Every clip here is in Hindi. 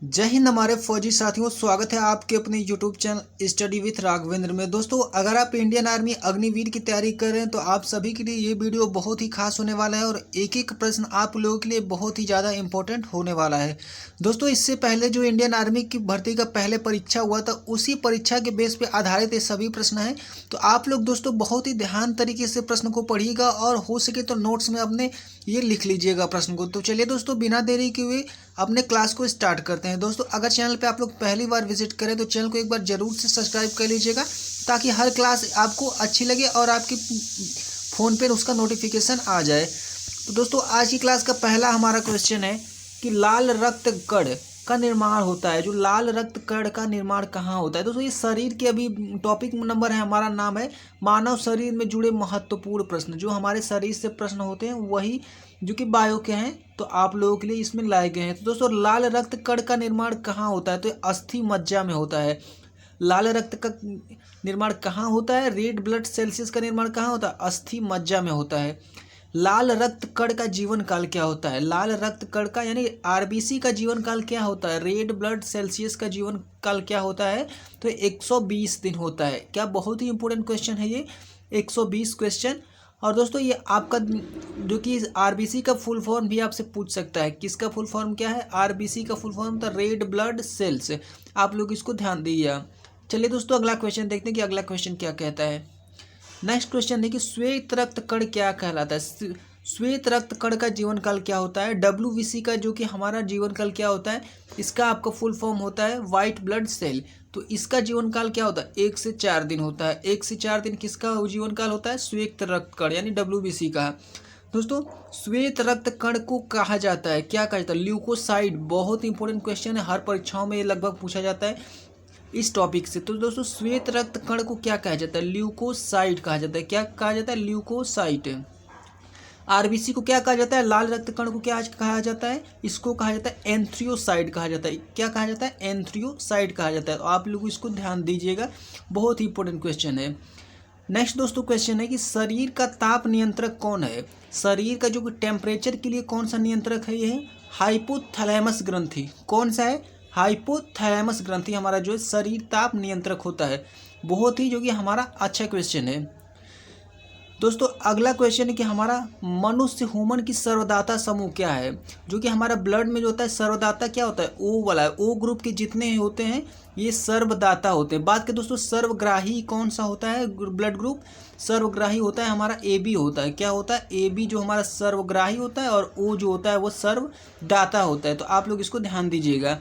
जय हिंद हमारे फौजी साथियों, स्वागत है आपके अपने YouTube channel study with Raghavendra में। दोस्तों, अगर आप इंडियन आर्मी अग्निवीर की तैयारी कर रहे हैं तो आप सभी के लिए ये वीडियो बहुत ही खास होने वाला है और एक एक प्रश्न आप लोगों के लिए बहुत ही ज़्यादा इंपॉर्टेंट होने वाला है। दोस्तों, इससे पहले जो इंडियन आर्मी की भर्ती का पहले परीक्षा हुआ था उसी परीक्षा के बेस पर आधारित ये सभी प्रश्न हैं। तो आप लोग दोस्तों बहुत ही ध्यान तरीके से प्रश्न को पढ़िएगा और हो सके तो नोट्स में अपने ये लिख लीजिएगा प्रश्न को। तो चलिए दोस्तों, बिना देरी के हुए अपने क्लास को स्टार्ट करते हैं। दोस्तों, अगर चैनल पे आप लोग पहली बार विजिट करें तो चैनल को एक बार जरूर से सब्सक्राइब कर लीजिएगा ताकि हर क्लास आपको अच्छी लगे और आपके फ़ोन पे उसका नोटिफिकेशन आ जाए। तो दोस्तों, आज की क्लास का पहला हमारा क्वेश्चन है कि लाल रक्त कण का निर्माण होता है। जो लाल रक्त कण का निर्माण कहाँ होता है? दोस्तों, ये शरीर के अभी टॉपिक नंबर है, हमारा नाम है मानव शरीर में जुड़े महत्वपूर्ण प्रश्न। जो हमारे शरीर से प्रश्न होते हैं वही जो कि बायो के हैं, तो आप लोगों के लिए इसमें लाए गए हैं। तो दोस्तों, लाल रक्त कण का निर्माण कहाँ होता है? तो अस्थि मज्जा में होता है। लाल रक्त का निर्माण कहाँ होता है? रेड ब्लड सेल्स का निर्माण कहाँ होता है? अस्थि मज्जा में होता है। लाल रक्त कण का जीवन काल क्या होता है? लाल रक्त कण का यानी आरबीसी का जीवन काल क्या होता है? रेड ब्लड सेल्सियस का जीवन काल क्या होता है? तो 120 दिन होता है। क्या बहुत ही इंपॉर्टेंट क्वेश्चन है ये, 120 क्वेश्चन। और दोस्तों, ये आपका जो कि आरबीसी का फुल फॉर्म भी आपसे पूछ सकता है। किसका फुल फॉर्म क्या है? आरबीसी का फुल फॉर्म था रेड ब्लड सेल्स। आप लोग इसको ध्यान दीजिए। चलिए दोस्तों, अगला क्वेश्चन देखते हैं कि अगला क्वेश्चन क्या कहता है। नेक्स्ट क्वेश्चन है कि श्वेत रक्त कण क्या कहलाता है? श्वेत रक्त कण का जीवन काल क्या होता है? डब्ल्यूबीसी का जो कि हमारा जीवन काल क्या होता है? इसका आपका फुल फॉर्म होता है वाइट ब्लड सेल। तो इसका जीवन काल क्या होता है? 1 से 4 दिन होता है। 1 से 4 दिन किसका जीवन काल होता है? श्वेत रक्त कण यानी डब्ल्यूबीसी का। दोस्तों, श्वेत रक्त कण को कहा जाता है, क्या कहा जाता है? ल्यूकोसाइड। बहुत इंपॉर्टेंट क्वेश्चन है, हर परीक्षाओं में ये लगभग पूछा जाता है इस टॉपिक से। तो दोस्तों, श्वेत रक्त कण को क्या कहा जाता है? ल्यूकोसाइट कहा जाता है। क्या कहा जाता है? ल्यूकोसाइट। आरबीसी को क्या कहा जाता है? लाल रक्त कण को क्या कहा जाता है? इसको कहा जाता है एंथ्रियोसाइट कहा जाता है। क्या कहा जाता है? एंथ्रियोसाइट कहा जाता है। तो आप लोग इसको ध्यान दीजिएगा, बहुत ही इंपॉर्टेंट क्वेश्चन है। नेक्स्ट दोस्तों क्वेश्चन है कि शरीर का ताप नियंत्रक कौन है? शरीर का जो कि टेम्परेचर के लिए कौन सा नियंत्रक है? ये हाइपोथैलेमस ग्रंथि। कौन सा है? हाइपोथैलेमस ग्रंथि हमारा जो है शरीर ताप नियंत्रक होता है। बहुत ही जो कि हमारा अच्छा क्वेश्चन है। दोस्तों, अगला क्वेश्चन है कि हमारा मनुष्य ह्यूमन की सर्वदाता समूह क्या है? जो कि हमारा ब्लड में जो होता है सर्वदाता क्या होता है? ओ वाला है। ओ ग्रुप के जितने होते हैं ये सर्वदाता होते हैं। बात के दोस्तों, सर्वग्राही कौन सा होता है ब्लड ग्रुप? सर्वग्राही होता है हमारा ए बी होता है। क्या होता है? ए बी जो हमारा सर्वग्राही होता है और ओ जो होता है वो सर्वदाता होता है। तो आप लोग इसको ध्यान दीजिएगा।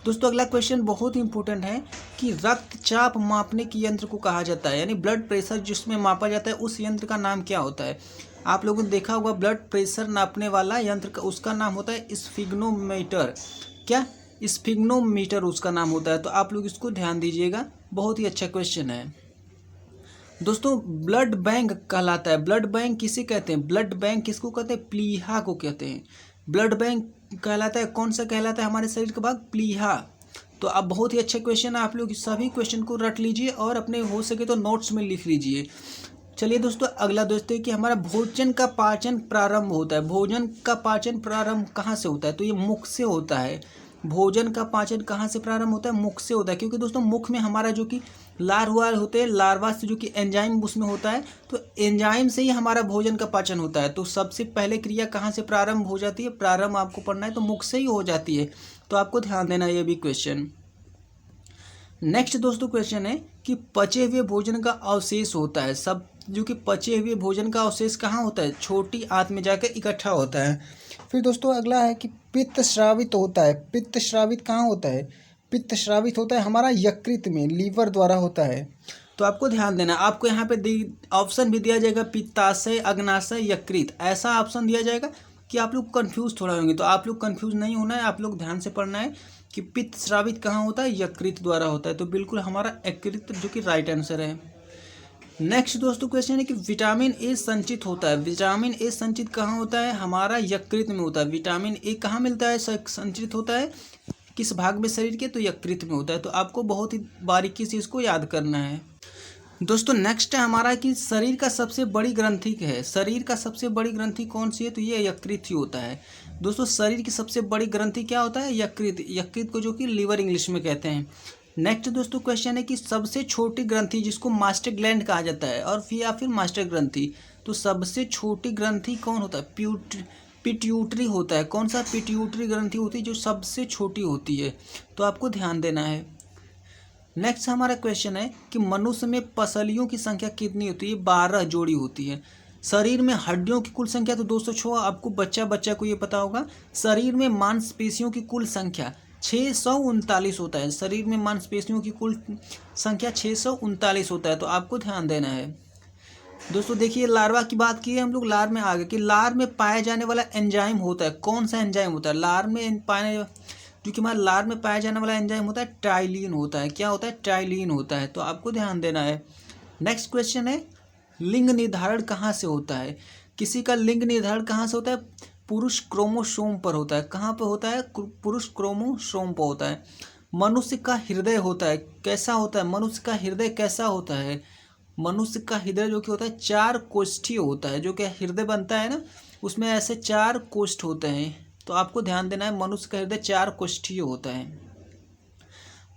दोस्तों, अगला क्वेश्चन बहुत ही इंपॉर्टेंट है कि रक्तचाप मापने की यंत्र को कहा जाता है, यानी ब्लड प्रेशर जिसमें मापा जाता है उस यंत्र का नाम क्या होता है? आप लोगों ने देखा होगा ब्लड प्रेशर नापने वाला यंत्र का उसका नाम होता है स्फिग्नोमीटर। क्या? स्फिग्नोमीटर उसका नाम होता है। तो आप लोग इसको ध्यान दीजिएगा, बहुत ही अच्छा क्वेश्चन है। दोस्तों, ब्लड बैंक कहलाता है। ब्लड बैंक किसे कहते हैं? ब्लड बैंक किसको कहते हैं? प्लीहा को कहते हैं। ब्लड बैंक कहलाता है, कौन सा कहलाता है हमारे शरीर का भाग? प्लीहा। तो अब बहुत ही अच्छा क्वेश्चन है, आप लोग सभी क्वेश्चन को रट लीजिए और अपने हो सके तो नोट्स में लिख लीजिए। चलिए दोस्तों, अगला दोस्तों कि हमारा भोजन का पाचन प्रारंभ होता है। भोजन का पाचन प्रारंभ कहाँ से होता है? तो ये मुख से होता है। भोजन का पाचन कहाँ से प्रारंभ होता है? मुख से होता है। क्योंकि दोस्तों मुख में हमारा जो कि लार्वा होते हैं, लार्वा से जो कि एंजाइम उसमें होता है, तो एंजाइम से ही हमारा भोजन का पाचन होता है। तो सबसे पहले क्रिया कहाँ से प्रारंभ हो जाती है? प्रारंभ आपको पढ़ना है तो मुख से ही हो जाती है। तो आपको ध्यान देना ये भी क्वेश्चन। नेक्स्ट दोस्तों क्वेश्चन है कि पचे हुए भोजन का अवशेष होता है। सब जो कि पचे हुए भोजन का अवशेष कहाँ होता है? छोटी आंत में जाकर इकट्ठा होता है। फिर दोस्तों अगला है कि पित्त स्रावित होता है। पित्त स्रावित कहाँ होता है? पित्त स्रावित होता है हमारा यकृत में, लीवर द्वारा होता है। तो आपको ध्यान देना, आपको यहाँ पे ऑप्शन भी दिया जाएगा पित्ताशय, अग्नाशय, यकृत, ऐसा ऑप्शन दिया जाएगा कि आप लोग कंफ्यूज थोड़ा होंगे। तो आप लोग कंफ्यूज नहीं होना है, आप लोग ध्यान से पढ़ना है कि पित्त स्रावित कहाँ होता है? यकृत द्वारा होता है। तो बिल्कुल हमारा यकृत जो कि राइट आंसर है। नेक्स्ट दोस्तों क्वेश्चन है कि विटामिन ए संचित होता है। विटामिन ए संचित कहाँ होता है? हमारा यकृत में होता है। विटामिन ए कहाँ मिलता है, संचित होता है? किस भाग में शरीर के? तो यकृत में होता है। तो आपको बहुत ही बारीकी से इसको याद करना है। दोस्तों नेक्स्ट है हमारा कि शरीर का सबसे बड़ी ग्रंथि है। शरीर का सबसे बड़ी ग्रंथि कौन सी है? तो ये यकृत ही होता है। दोस्तों शरीर की सबसे बड़ी ग्रंथि क्या होता है? यकृत। यकृत को जो कि लीवर इंग्लिश में कहते हैं। नेक्स्ट दोस्तों क्वेश्चन है कि सबसे छोटी ग्रंथि जिसको मास्टर ग्लैंड कहा जाता है और फिर या फिर मास्टर ग्रंथि, तो सबसे छोटी ग्रंथि कौन होता है? पिट्यूटरी होता है। कौन सा? पिट्यूटरी ग्रंथि होती है जो सबसे छोटी होती है, तो आपको ध्यान देना है। नेक्स्ट हमारा क्वेश्चन है कि मनुष्य में पसलियों की संख्या कितनी होती है? 12 जोड़ी होती है। शरीर में हड्डियों की कुल संख्या, तो दोस्तों छो आपको बच्चा को ये पता होगा। शरीर में मांसपेशियों की कुल संख्या 639 होता है। शरीर में मांसपेशियों की कुल संख्या 639 होता है, तो आपको ध्यान देना है। दोस्तों देखिए लार्वा की बात की है हम लोग, लार में आ गए कि लार में पाया जाने वाला एंजाइम होता है। कौन सा एंजाइम होता है लार में पाए? जो कि हमारे लार में पाया जाने वाला एंजाइम होता है ट्राइलिन होता है। क्या होता है? ट्राइलिन होता है, तो आपको ध्यान देना है। नेक्स्ट क्वेश्चन है लिंग निर्धारण कहाँ से होता है? किसी का लिंग निर्धारण कहाँ से होता है? पुरुष क्रोमोसोम पर होता है। कहाँ पर होता है? पुरुष क्रोमोसोम पर होता है। मनुष्य का हृदय होता है, कैसा होता है? मनुष्य का हृदय कैसा होता है? मनुष्य का हृदय जो कि होता है 4 कोष्ठीय होता है। जो कि हृदय बनता है ना, उसमें ऐसे 4 कोष्ठ होते हैं, तो आपको ध्यान देना है। मनुष्य का हृदय 4 कोष्ठीय होता है।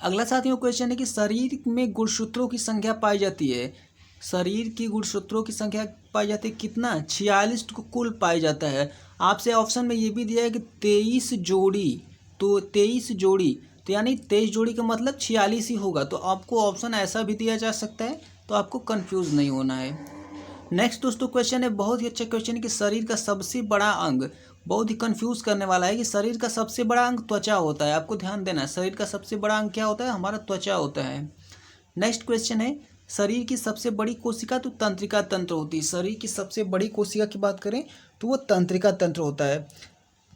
अगला साथियों क्वेश्चन है कि शरीर में गुणसूत्रों की संख्या पाई जाती है। शरीर की गुणसूत्रों की संख्या पाई जाती है कितना? 46 को कुल पाई जाता है। आपसे ऑप्शन में ये भी दिया है कि 23 जोड़ी, तो 23 जोड़ी, तो यानी 23 जोड़ी का मतलब 46 ही होगा। तो आपको ऑप्शन ऐसा भी दिया जा सकता है, तो आपको कंफ्यूज नहीं होना है। नेक्स्ट दोस्तों क्वेश्चन है, बहुत ही अच्छा क्वेश्चन है कि शरीर का सबसे बड़ा अंग, बहुत ही कंफ्यूज करने वाला है कि शरीर का सबसे बड़ा अंग त्वचा होता है। आपको ध्यान देना है, शरीर का सबसे बड़ा अंग क्या होता है? हमारा त्वचा होता है। नेक्स्ट क्वेश्चन है शरीर की सबसे बड़ी कोशिका, तो तंत्रिका तंत्र होती है। शरीर की सबसे बड़ी कोशिका की बात करें तो वो तंत्रिका तंत्र होता है।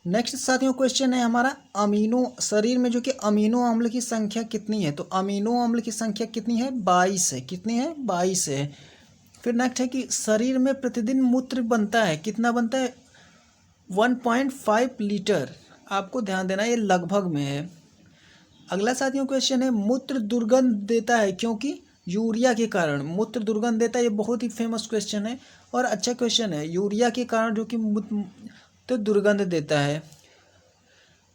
नेक्स्ट साथियों क्वेश्चन है हमारा अमीनो, शरीर में जो कि अमीनो अम्ल की संख्या कितनी है? तो अमीनो अम्ल की संख्या कितनी है? 22 है। कितनी है? 22 है। फिर नेक्स्ट है कि शरीर में प्रतिदिन मूत्र बनता है, कितना बनता है? 1.5 लीटर। आपको ध्यान देना है, ये लगभग में है। अगला साथियों क्वेश्चन है मूत्र दुर्गंध देता है क्योंकि? यूरिया के कारण मूत्र दुर्गंध देता है। ये बहुत ही फेमस क्वेश्चन है और अच्छा क्वेश्चन है। यूरिया के कारण जो कि मूत्र दुर्गंध देता है।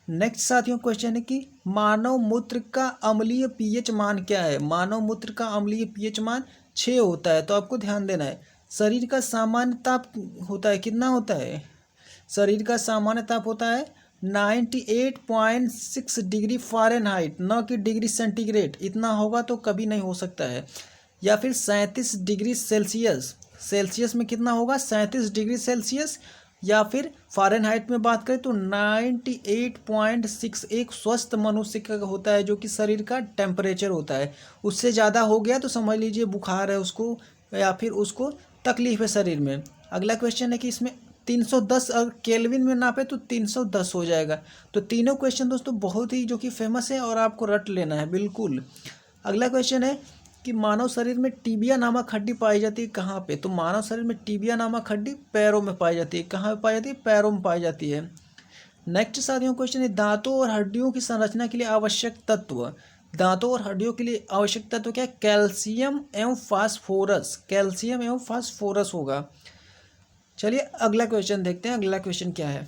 नेक्स्ट साथियों क्वेश्चन है कि मानव मूत्र का अम्लीय पीएच मान क्या है? मानव मूत्र का अम्लीय पीएच मान 6 होता है, तो आपको ध्यान देना है। शरीर का सामान्य ताप होता है, कितना होता है? शरीर का सामान्य ताप होता है 98.6 डिग्री फ़ारेनहाइट, न कि डिग्री सेंटीग्रेड। इतना होगा तो कभी नहीं हो सकता है। या फिर 37 डिग्री सेल्सियस। सेल्सियस में कितना होगा? 37 डिग्री सेल्सियस। या फिर फ़ारेनहाइट में बात करें तो 98.6 एक स्वस्थ मनुष्य का होता है, जो कि शरीर का टेम्परेचर होता है। उससे ज़्यादा हो गया तो समझ लीजिए बुखार है उसको, या फिर उसको तकलीफ है शरीर में। अगला क्वेश्चन है कि इसमें 310 अगर केल्विन में नापे तो 310 हो जाएगा। तो तीनों क्वेश्चन दोस्तों बहुत ही जो कि फेमस है और आपको रट लेना है बिल्कुल। अगला क्वेश्चन है कि मानव शरीर में टीबिया नामक हड्डी पाई जाती है कहाँ पे? तो मानव शरीर में टीबिया नामक हड्डी पैरों में पाई जाती है। कहाँ पे पाई जाती है? पैरों में पाई जाती है। नेक्स्ट साथियों क्वेश्चन है दांतों और हड्डियों की संरचना के लिए आवश्यक तत्व। दांतों और हड्डियों के लिए आवश्यक तत्व क्या है? कैल्शियम एवं फास्फोरस। कैल्शियम एवं फास्फोरस होगा। चलिए अगला क्वेश्चन देखते हैं। अगला क्वेश्चन क्या है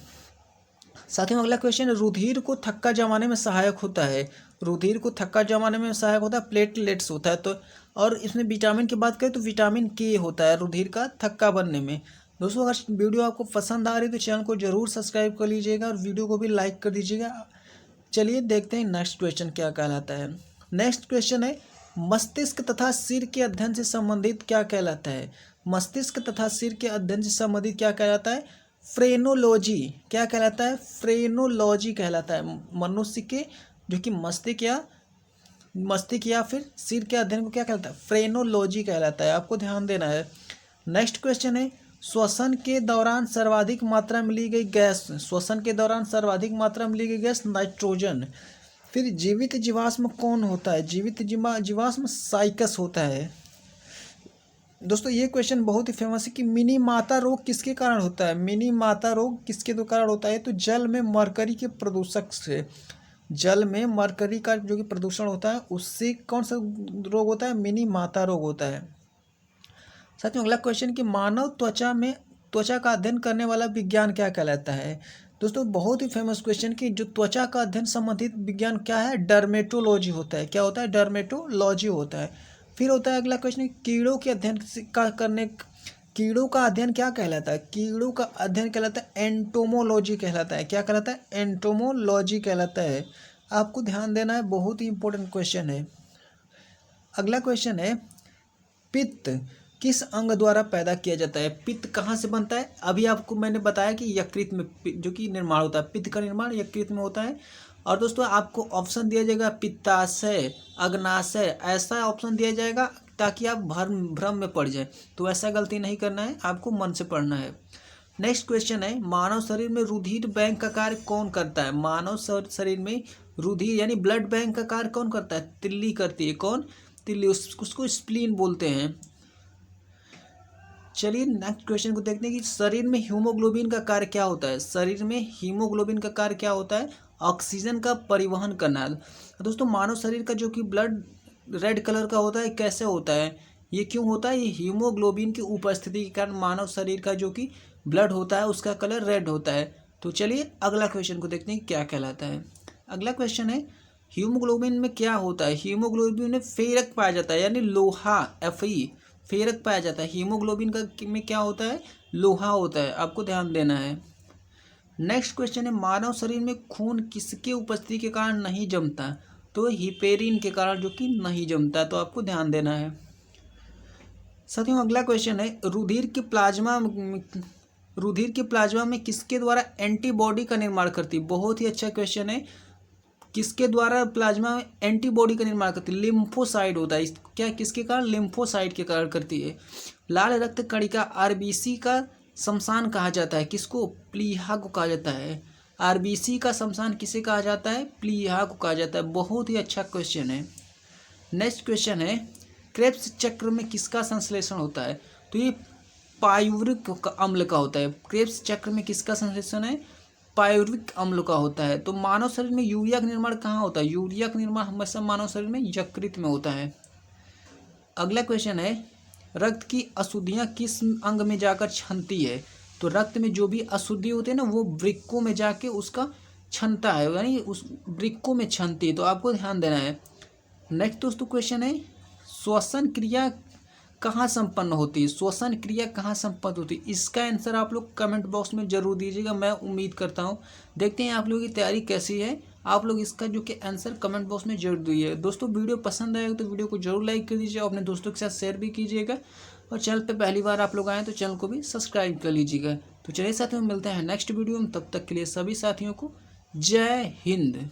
साथियों? अगला क्वेश्चन रुधिर को थक्का जमाने में सहायक होता है। रुधिर को थक्का जमाने में सहायक होता है प्लेटलेट्स होता है। तो और इसमें विटामिन की बात करें तो विटामिन के होता है रुधिर का थक्का बनने में। दोस्तों अगर वीडियो आपको पसंद आ रही है तो चैनल को जरूर सब्सक्राइब कर लीजिएगा और वीडियो को भी लाइक कर दीजिएगा। चलिए देखते हैं नेक्स्ट क्वेश्चन क्या कहलाता है। नेक्स्ट क्वेश्चन है मस्तिष्क तथा सिर के अध्ययन से संबंधित क्या कहलाता है? मस्तिष्क तथा सिर के अध्ययन से संबंधित क्या कहलाता है? फ्रेनोलॉजी। क्या कहलाता है? फ्रेनोलॉजी कहलाता है। मनुष्य के जो कि मस्तिष्क या फिर सिर के अध्ययन को क्या कहलाता है? फ्रेनोलॉजी कहलाता है। आपको ध्यान देना है। नेक्स्ट क्वेश्चन है श्वसन के दौरान सर्वाधिक मात्रा में ली गई गैस। श्वसन के दौरान सर्वाधिक मात्रा में ली गई गैस नाइट्रोजन। फिर जीवित जीवाश्म कौन होता है? जीवित जीवाश्म साइकस होता है। दोस्तों ये क्वेश्चन बहुत ही फेमस है कि मिनी माता रोग किसके कारण होता है? मिनी माता रोग किसके कारण होता है? तो जल में मरकरी के प्रदूषक से, जल में मरकरी का जो कि प्रदूषण होता है उससे कौन सा रोग होता है? मिनी माता रोग होता है। साथ में अगला क्वेश्चन कि मानव त्वचा का अध्ययन करने वाला विज्ञान क्या कहलाता है? दोस्तों बहुत ही फेमस क्वेश्चन कि जो त्वचा का अध्ययन संबंधित विज्ञान क्या है, डर्मेटोलॉजी होता है। क्या होता है? डर्मेटोलॉजी होता है। फिर होता है अगला क्वेश्चन, कीड़ों के अध्ययन का करने, कीड़ों का अध्ययन क्या कहलाता है? कीड़ों का अध्ययन कहलाता है एंटोमोलॉजी कहलाता है। क्या कहलाता है? एंटोमोलॉजी कहलाता है। आपको ध्यान देना है, बहुत ही इंपॉर्टेंट क्वेश्चन है। अगला क्वेश्चन है, पित्त किस अंग द्वारा पैदा किया जाता है? पित्त कहाँ से बनता है? अभी आपको मैंने बताया कि यकृत में जो कि निर्माण होता है। पित्त का निर्माण यकृत में होता है। और दोस्तों आपको ऑप्शन दिया जाएगा पित्ताशय, अग्नाशय, ऐसा ऑप्शन दिया जाएगा ताकि आप भ्रम में पड़ जाए। तो ऐसा गलती नहीं करना है, आपको मन से पढ़ना है। नेक्स्ट क्वेश्चन है, मानव शरीर में रुधिर बैंक का कार्य कौन करता है? मानव शरीर में रुधिर यानी ब्लड बैंक का कार्य कौन करता है? तिल्ली करती है। कौन? तिल्ली। उसको स्प्लीन बोलते हैं। चलिए नेक्स्ट क्वेश्चन को देखते हैं कि शरीर में हीमोग्लोबिन का कार्य क्या होता है? शरीर में हीमोग्लोबिन का कार्य क्या होता है? ऑक्सीजन का परिवहन करना। दोस्तों मानव शरीर का जो कि ब्लड रेड कलर का होता है, कैसे होता है? ये क्यों होता है? ये हीमोग्लोबिन की उपस्थिति के कारण मानव शरीर का जो कि ब्लड होता है उसका कलर रेड होता है। तो चलिए अगला क्वेश्चन को देखते हैं क्या कहलाता है। अगला क्वेश्चन है, हीमोग्लोबिन में क्या होता है? हीमोग्लोबिन में फेरक पाया जाता है यानी लोहा, Fe, फेरक पाया जाता है। हीमोग्लोबिन का में क्या होता है? लोहा होता है। आपको ध्यान देना है। नेक्स्ट क्वेश्चन है, मानव शरीर में खून किसके उपस्थिति के कारण नहीं जमता? तो हिपेरिन के कारण जो कि नहीं जमता। तो आपको ध्यान देना है। साथियों अगला क्वेश्चन है, रुधिर के प्लाज्मा में किसके द्वारा एंटीबॉडी का निर्माण करती है? बहुत ही अच्छा क्वेश्चन है। किसके द्वारा प्लाज्मा में एंटीबॉडी का निर्माण करती है? लिम्फोसाइट होता है। क्या किसके कारण? लिम्फोसाइट के कारण करती है। लाल रक्त कणिका आरबीसी का शमशान कहा जाता है किसको? प्लीहा को कहा जाता है। आरबीसी का शमशान किसे कहा जाता है? प्लीहा को कहा जाता है। बहुत ही अच्छा क्वेश्चन है। नेक्स्ट क्वेश्चन है, क्रेब्स चक्र में किसका संश्लेषण होता है? तो ये पायूरिक अम्ल का होता है। क्रेब्स चक्र में किसका संश्लेषण है? पायूरिक अम्ल का होता है। तो मानव शरीर में यूरिया का निर्माण कहाँ होता है? यूरिया का निर्माण हमेशा मानव शरीर में यकृत में होता है। अगला क्वेश्चन है, रक्त की अशुद्धियाँ किस अंग में जाकर छनती है? तो रक्त में जो भी अशुद्धि होती है ना, वो वृक्कों में जाके उसका छनता है, यानी उस वृक्कों में छनती है। तो आपको ध्यान देना है। नेक्स्ट दोस्तों क्वेश्चन है, श्वसन क्रिया कहाँ संपन्न होती है? श्वसन क्रिया कहाँ संपन्न होती है? इसका आंसर आप लोग कमेंट बॉक्स में जरूर दीजिएगा। मैं उम्मीद करता हूँ। देखते हैं आप लोगों की तैयारी कैसी है। आप लोग इसका जो कि आंसर कमेंट बॉक्स में जरूर दीजिए। दोस्तों वीडियो पसंद आएगा तो वीडियो को जरूर लाइक कर दीजिए और अपने दोस्तों के साथ शेयर भी कीजिएगा। और चैनल पर पहली बार आप लोग आए तो चैनल को भी सब्सक्राइब कर लीजिएगा। तो चलिए साथियों मिलते हैं नेक्स्ट वीडियो में। तब तक के लिए सभी साथियों को जय हिंद।